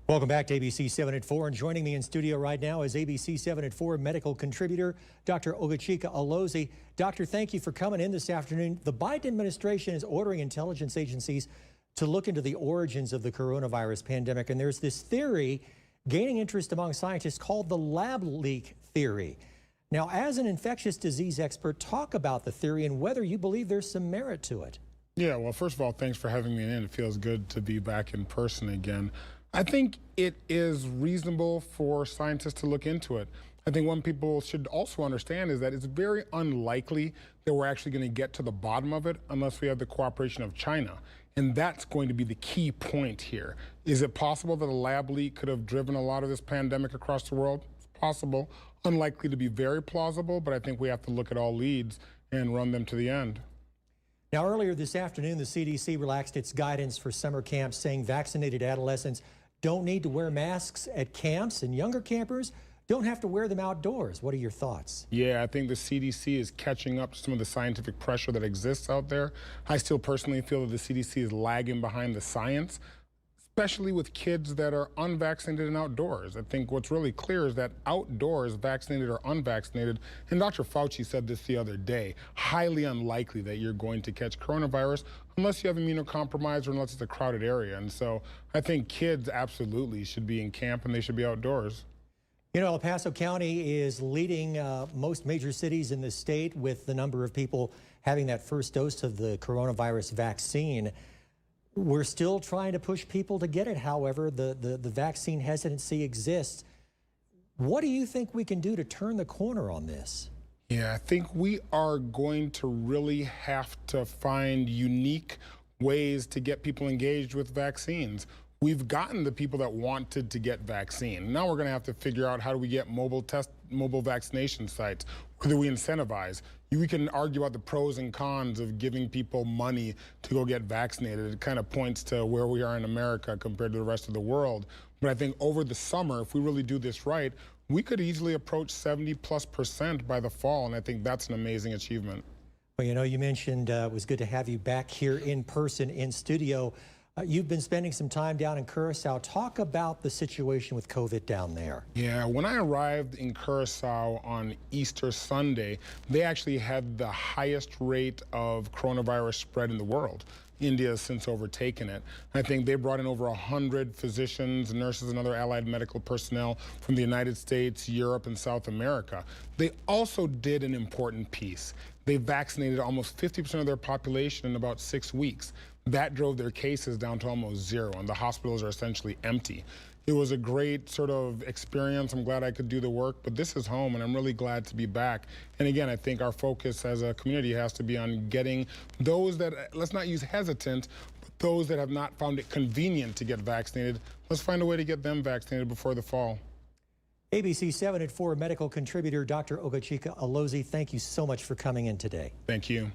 Welcome back to ABC 7 at 4, and joining me in studio right now is ABC 7 at 4 medical contributor Dr. Ogachika Alozie. Doctor, thank you for coming in this afternoon. The Biden administration is ordering intelligence agencies to look into the origins of the coronavirus pandemic, and there's this theory gaining interest among scientists called the lab leak theory. Now, as an infectious disease expert, talk about the theory and whether you believe there's some merit to it. Yeah, well, first of all, thanks for having me in. It feels good to be back in person again. I think it is reasonable for scientists to look into it. I think one people should also understand is that it's very unlikely that we're actually going to get to the bottom of it unless we have the cooperation of China. And that's going to be the key point here. Is it possible that a lab leak could have driven a lot of this pandemic across the world? It's possible. Unlikely to be very plausible, but I think we have to look at all leads and run them to the end. Now, earlier this afternoon, the CDC relaxed its guidance for summer camps, saying vaccinated adolescents don't need to wear masks at camps, and younger campers don't have to wear them outdoors. What are your thoughts? Yeah, I think the CDC is catching up to some of the scientific pressure that exists out there. I still personally feel that the CDC is lagging behind the science, especially with kids that are unvaccinated and outdoors. I think what's really clear is that outdoors, vaccinated or unvaccinated, and Dr. Fauci said this the other day, highly unlikely that you're going to catch coronavirus unless you have immunocompromised or unless it's a crowded area. And so I think kids absolutely should be in camp and they should be outdoors. You know, El Paso County is leading most major cities in the state with the number of people having that first dose of the coronavirus vaccine. We're still trying to push people to get it. However, the vaccine hesitancy exists. What do you think we can do to turn the corner on this? Yeah, I think we are going to really have to find unique ways to get people engaged with vaccines. We've gotten the people that wanted to get vaccine. Now we're going to have to figure out how do we get mobile vaccination sites, whether we incentivize. We can argue about the pros and cons of giving people money to go get vaccinated. It kind of points to where we are in America compared to the rest of the world. But I think over the summer, if we really do this right, we could easily approach 70+% by the fall, and I think that's an amazing achievement. Well, you know, you mentioned it was good to have you back here in person in studio. You've been spending some time down in Curacao. Talk about the situation with COVID down there. Yeah, when I arrived in Curacao on Easter Sunday, they actually had the highest rate of coronavirus spread in the world. India has since overtaken it. I think they brought in over 100 physicians, nurses, and other allied medical personnel from the United States, Europe, and South America. They also did an important piece. They vaccinated almost 50% of their population in about 6 weeks. That drove their cases down to almost zero, and the hospitals are essentially empty. It was a great sort of experience. I'm glad I could do the work, but this is home, and I'm really glad to be back. And again, I think our focus as a community has to be on getting those that, let's not use hesitant, but those that have not found it convenient to get vaccinated, let's find a way to get them vaccinated before the fall. ABC 7 at 4 medical contributor Dr. Ogachika Alozie, thank you so much for coming in today. Thank you.